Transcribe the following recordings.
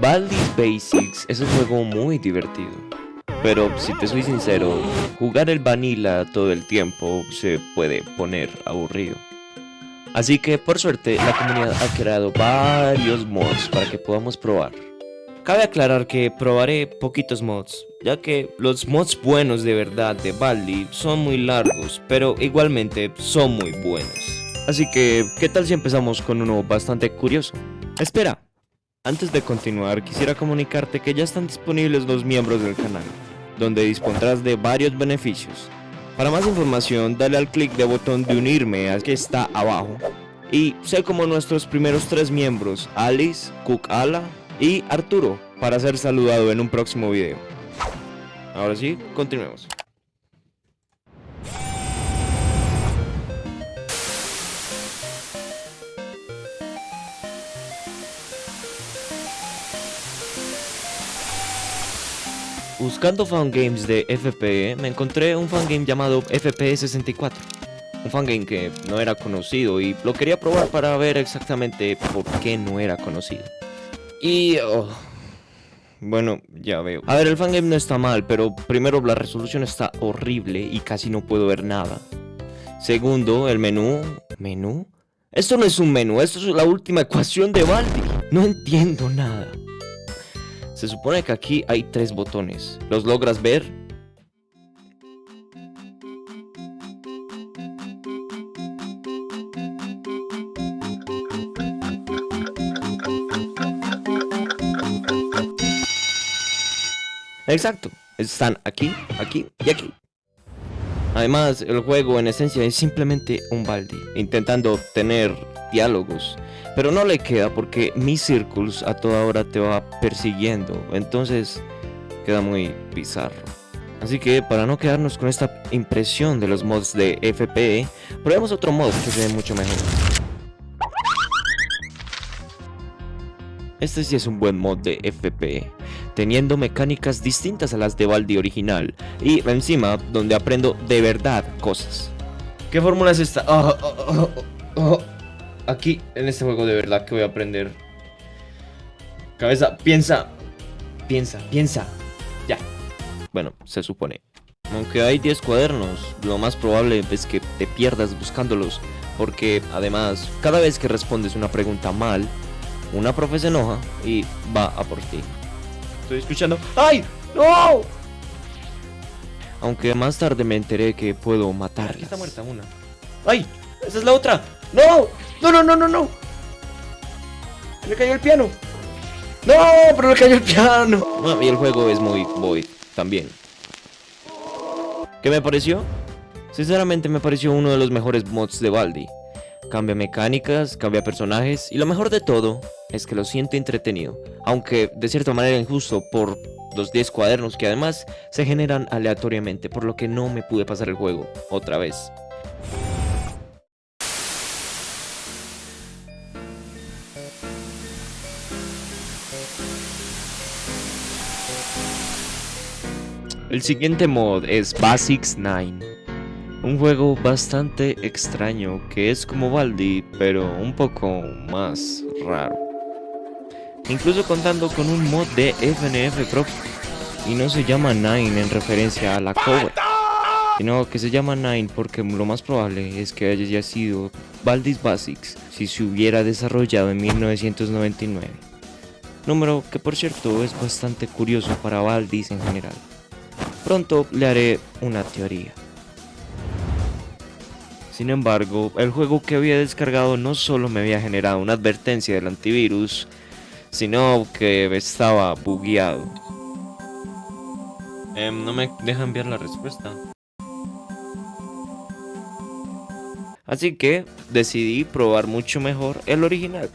Baldi's Basics es un juego muy divertido, pero si te soy sincero, jugar el vanilla todo el tiempo se puede poner aburrido. Así que por suerte la comunidad ha creado varios mods para que podamos probar. Cabe aclarar que probaré poquitos mods, ya que los mods buenos de verdad de Baldi son muy largos, pero igualmente son muy buenos. Así que, ¿qué tal si empezamos con uno bastante curioso? Espera, antes de continuar quisiera comunicarte que ya están disponibles los miembros del canal, donde dispondrás de varios beneficios. Para más información, dale al clic de botón de unirme al que está abajo y sé como nuestros primeros 3 miembros, Alice, Cook-Ala y Arturo, para ser saludado en un próximo video. Ahora sí, continuemos. Buscando fangames de FPE, me encontré un fangame llamado FPE 64. Un fangame que no era conocido y lo quería probar para ver exactamente por qué no era conocido. Y... bueno, ya veo. A ver, el fangame no está mal, pero primero la resolución está horrible y casi no puedo ver nada. Segundo, el menú... ¿Menú? Esto no es un menú, esto es la última ecuación de Baldi. No entiendo nada. Se supone que aquí hay 3 botones. ¿Los logras ver? Exacto, están aquí, aquí y aquí. Además, el juego en esencia es simplemente un Baldi intentando obtener diálogos, pero no le queda porque mi Circles a toda hora te va persiguiendo, entonces queda muy bizarro. Así que para no quedarnos con esta impresión de los mods de FPE, probemos otro mod que se ve mucho mejor. Este sí es un buen mod de FPE, teniendo mecánicas distintas a las de Baldi original, y encima donde aprendo de verdad cosas. ¿Qué fórmula es esta? Aquí, en este juego de verdad que voy a aprender. Cabeza, piensa. Ya. Bueno, se supone. Aunque hay 10 cuadernos, lo más probable es que te pierdas buscándolos, porque además, cada vez que respondes una pregunta mal, una profe se enoja y va a por ti. Estoy escuchando. ¡Ay! ¡No! Aunque más tarde me enteré que puedo matarlas. Aquí está muerta una. ¡Ay! ¡Esa es la otra! ¡No! ¡No! ¡Le cayó el piano! ¡No! ¡Pero le cayó el piano! Y el juego es muy void también. ¿Qué me pareció? Sinceramente me pareció uno de los mejores mods de Baldi. Cambia mecánicas, cambia personajes y lo mejor de todo es que lo siento entretenido, aunque de cierta manera injusto por los 10 cuadernos que además se generan aleatoriamente, por lo que no me pude pasar el juego otra vez. El siguiente mod es Basics 9. Un juego bastante extraño que es como Baldi, pero un poco más raro. Incluso contando con un mod de FNF propio. Y no se llama Nine en referencia a la cobra, sino que se llama Nine porque lo más probable es que haya sido Baldi's Basics si se hubiera desarrollado en 1999. Número que por cierto es bastante curioso para Baldi's en general. Pronto le haré una teoría. Sin embargo, el juego que había descargado no solo me había generado una advertencia del antivirus, sino que estaba bugueado. No me deja enviar la respuesta. Así que decidí probar mucho mejor el original,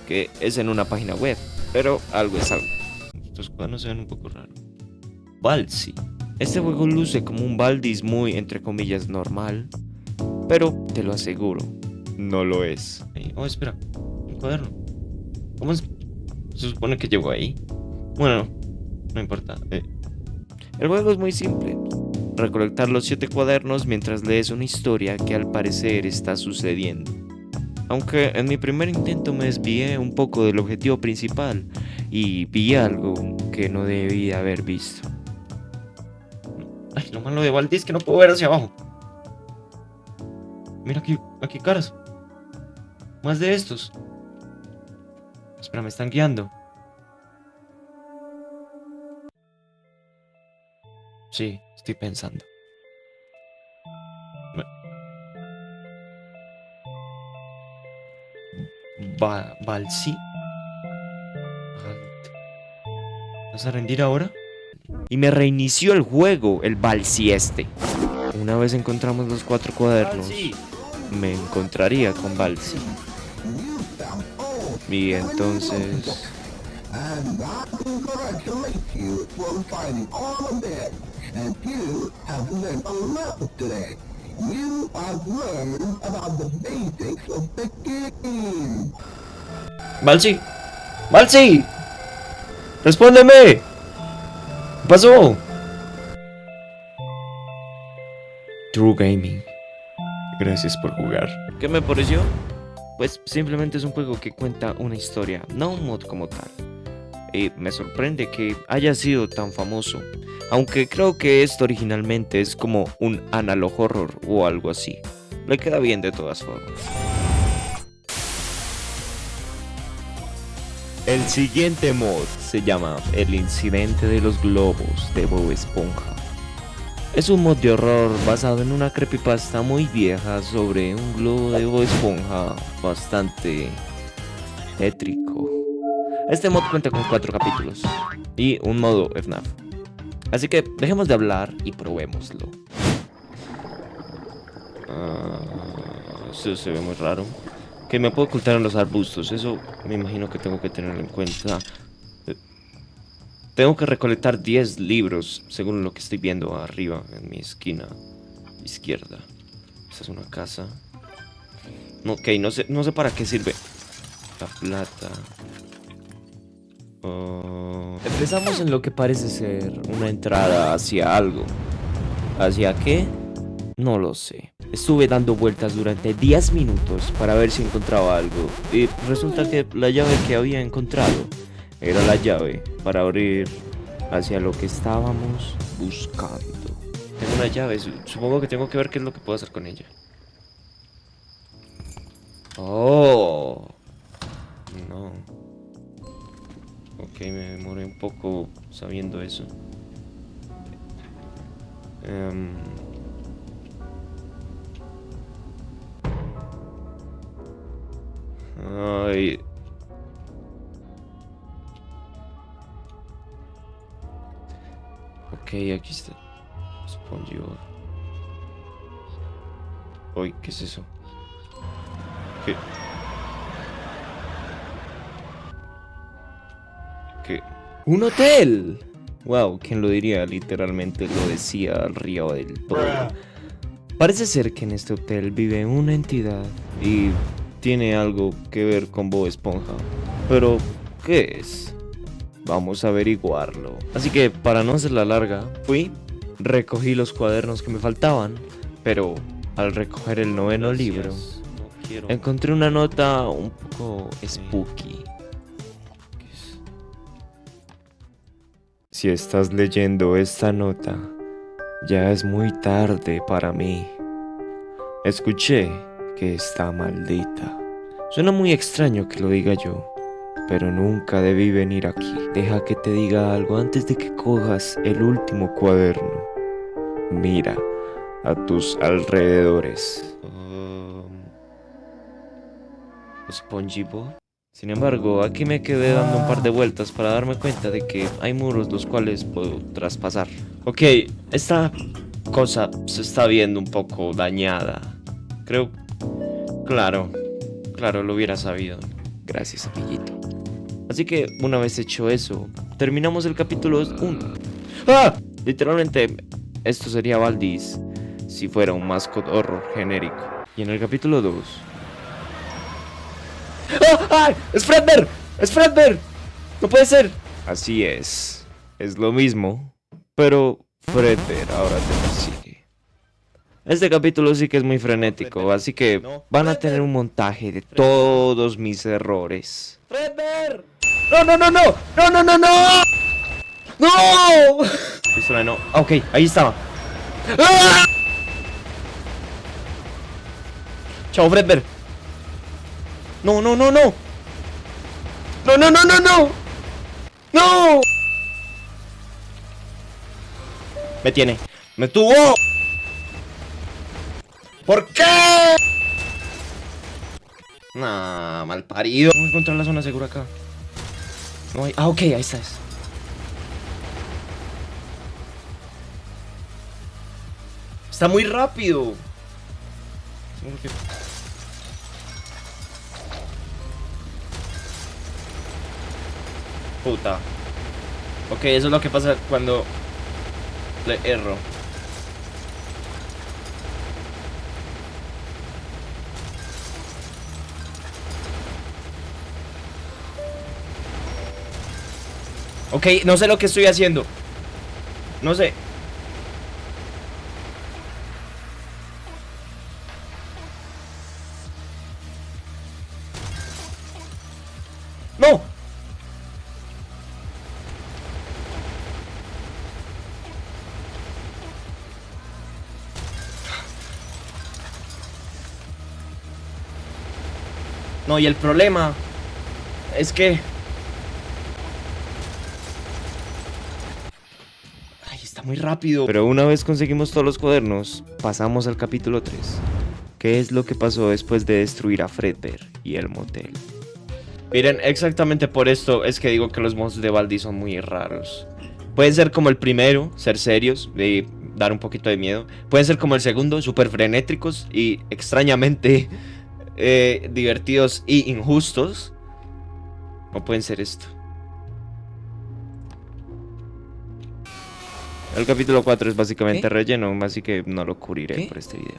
que es en una página web, pero algo es algo. Estos cuadros se ven un poco raros. Balsi. Este juego luce como un Baldi's muy, entre comillas, normal, pero te lo aseguro, no lo es. Oh, espera, un cuaderno. ¿Cómo es? Se supone que llegó ahí. Bueno, no importa. El juego es muy simple. Recolectar los 7 cuadernos mientras lees una historia que al parecer está sucediendo. Aunque en mi primer intento me desvié un poco del objetivo principal y vi algo que no debía haber visto. Ay, lo malo de Baldi es que no puedo ver hacia abajo. Mira aquí caras. Más de estos. Espera, me están guiando. Sí, estoy pensando. Balsi. ¿Vas a rendir ahora? Y me reinició el juego, el Balsi este. Una vez encontramos los 4 cuadernos, Balsi, me encontraría con Balsi. Y entonces... Balsi, Balsi, respóndeme. ¿Qué pasó? True Gaming, gracias por jugar. ¿Qué me pareció? Pues simplemente es un juego que cuenta una historia, no un mod como tal. Y me sorprende que haya sido tan famoso, aunque creo que esto originalmente es como un analog horror o algo así. Le queda bien de todas formas. El siguiente mod se llama El incidente de los globos de Bob Esponja. Es un mod de horror basado en una creepypasta muy vieja sobre un globo de Bob Esponja bastante tétrico. Este mod cuenta con 4 capítulos y un modo FNAF. Así que dejemos de hablar y probémoslo. Eso se ve muy raro. Que me puedo ocultar en los arbustos, eso me imagino que tengo que tenerlo en cuenta. Tengo que recolectar 10 libros, según lo que estoy viendo arriba, en mi esquina izquierda. Esta es una casa. Ok, no sé para qué sirve la plata. Empezamos en lo que parece ser una entrada hacia algo. ¿Hacia qué? No lo sé. Estuve dando vueltas durante 10 minutos para ver si encontraba algo. Y resulta que la llave que había encontrado era la llave para abrir hacia lo que estábamos buscando. Tengo una llave, supongo que tengo que ver qué es lo que puedo hacer con ella. Oh, no. Ok, me demoré un poco sabiendo eso. Ay. Ok, aquí está. SpongeBob. Uy, ¿qué es eso? ¿Qué? ¿Qué? ¡Un hotel! Wow, ¿quién lo diría? Literalmente lo decía arriba del todo. Parece ser que en este hotel vive una entidad y tiene algo que ver con Bob Esponja. Pero, ¿qué es? Vamos a averiguarlo. Así que, para no hacerla larga, recogí los cuadernos que me faltaban, pero al recoger el 9º libro, encontré una nota un poco spooky. Si estás leyendo esta nota, ya es muy tarde para mí. Escuché que está maldita. Suena muy extraño que lo diga yo, pero nunca debí venir aquí. Deja que te diga algo antes de que cojas el último cuaderno. Mira a tus alrededores. SpongeBob. Sin embargo, aquí me quedé dando un par de vueltas para darme cuenta de que hay muros los cuales puedo traspasar. Ok, esta cosa se está viendo un poco dañada. Creo... Claro, lo hubiera sabido. Gracias, amiguito. Así que, una vez hecho eso, terminamos el capítulo 1. ¡Ah! Literalmente, esto sería Valdis si fuera un mascot horror genérico. Y en el capítulo 2... ¡Ah! ¡Ah! ¡Es Fredbear! ¡Es Fredbear! ¡No puede ser! Así es lo mismo, pero Fredbear ahora te persigue. Este capítulo sí que es muy frenético, así que van a tener un montaje de todos mis errores. ¡Fredbear! ¡No, no, no, no! ¡No, no, no, no! ¡No! Pistola no. Ah, ok, ahí estaba. ¡Ah! Chao, Fredbear. No, no, no, no. No, no, no, no, no. No. Me tiene. Me tuvo. ¿Por qué? Nah, mal parido. Vamos a encontrar la zona segura acá. No hay. Ah, ok, ahí estás. Está muy rápido. Puta. Ok, eso es lo que pasa cuando le erro. Ok, no sé lo que estoy haciendo. No sé. ¡No! No, y el problema es que... Ay, está muy rápido. Pero una vez conseguimos todos los cuadernos, pasamos al capítulo 3. ¿Qué es lo que pasó después de destruir a Fredbear y el motel? Miren, exactamente por esto es que digo que los monstruos de Baldi son muy raros. Pueden ser como el primero, ser serios y dar un poquito de miedo. Pueden ser como el segundo, súper frenétricos y extrañamente divertidos y injustos. O pueden ser esto. El capítulo 4 es básicamente relleno, así que no lo cubriré por este video.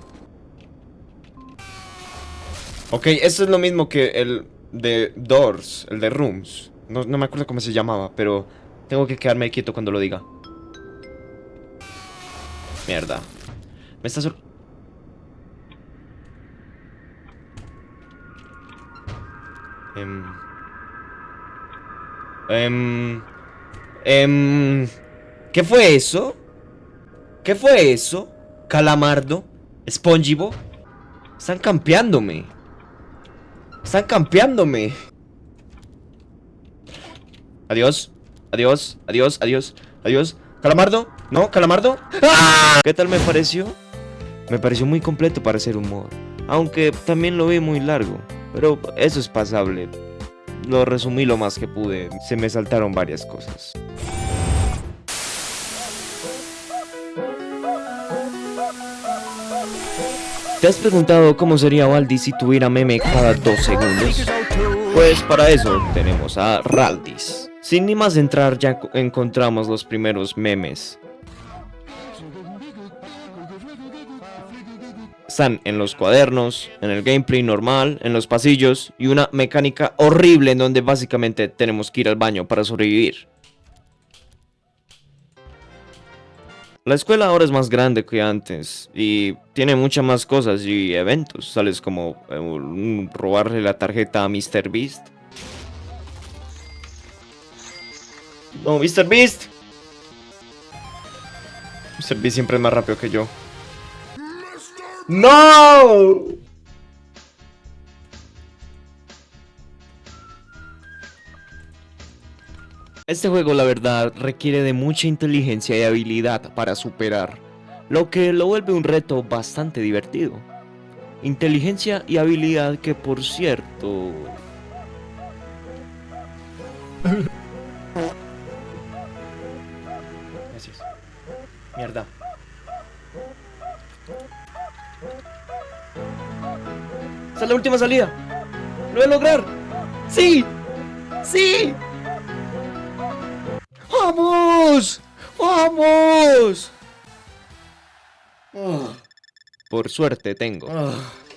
Ok, esto es lo mismo que el de Doors, el de Rooms. No me acuerdo cómo se llamaba, pero tengo que quedarme quieto cuando lo diga. Mierda. Me está ¿Qué fue eso? ¿Qué fue eso? Calamardo, SpongeBob. Están campeándome. Están campeándome. Adiós. Adiós. Adiós. Adiós. Adiós. Calamardo. ¿No? Calamardo. ¡Ah! ¿Qué tal me pareció? Me pareció muy completo para ser humor. Aunque también lo vi muy largo. Pero eso es pasable. Lo resumí lo más que pude. Se me saltaron varias cosas. ¿Te has preguntado cómo sería Baldi si tuviera meme cada 2 segundos? Pues para eso tenemos a Raldis. Sin ni más entrar ya encontramos los primeros memes. Están en los cuadernos, en el gameplay normal, en los pasillos y una mecánica horrible en donde básicamente tenemos que ir al baño para sobrevivir. La escuela ahora es más grande que antes y tiene muchas más cosas y eventos, tales como robarle la tarjeta a MrBeast. No, MrBeast. MrBeast siempre es más rápido que yo. ¡No! Este juego, la verdad, requiere de mucha inteligencia y habilidad para superar, lo que lo vuelve un reto bastante divertido. Inteligencia y habilidad que, por cierto... Gracias. Mierda. Esta es la última salida. ¡Lo voy a lograr! ¡Sí! ¡Sí! ¡Vamos! ¡Vamos! Por suerte tengo.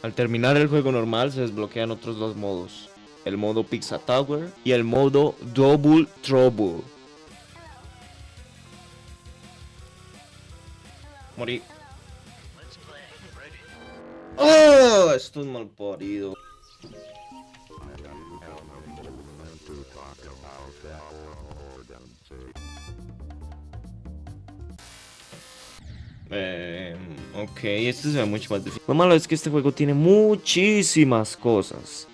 Al terminar el juego normal se desbloquean otros 2 modos. El modo Pizza Tower y el modo Double Trouble. Morí. ¡Oh! Esto es mal parido. Ok, esto se ve mucho más difícil. Lo malo es que este juego tiene muchísimas cosas.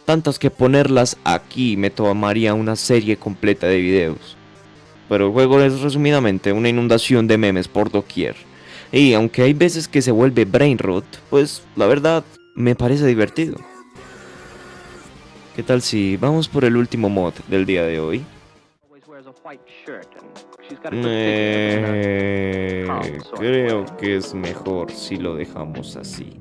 Tantas que ponerlas aquí me tomaría una serie completa de videos. Pero el juego es resumidamente una inundación de memes por doquier. Y aunque hay veces que se vuelve brain rot, pues la verdad me parece divertido. ¿Qué tal si vamos por el último mod del día de hoy? Creo que es mejor si lo dejamos así.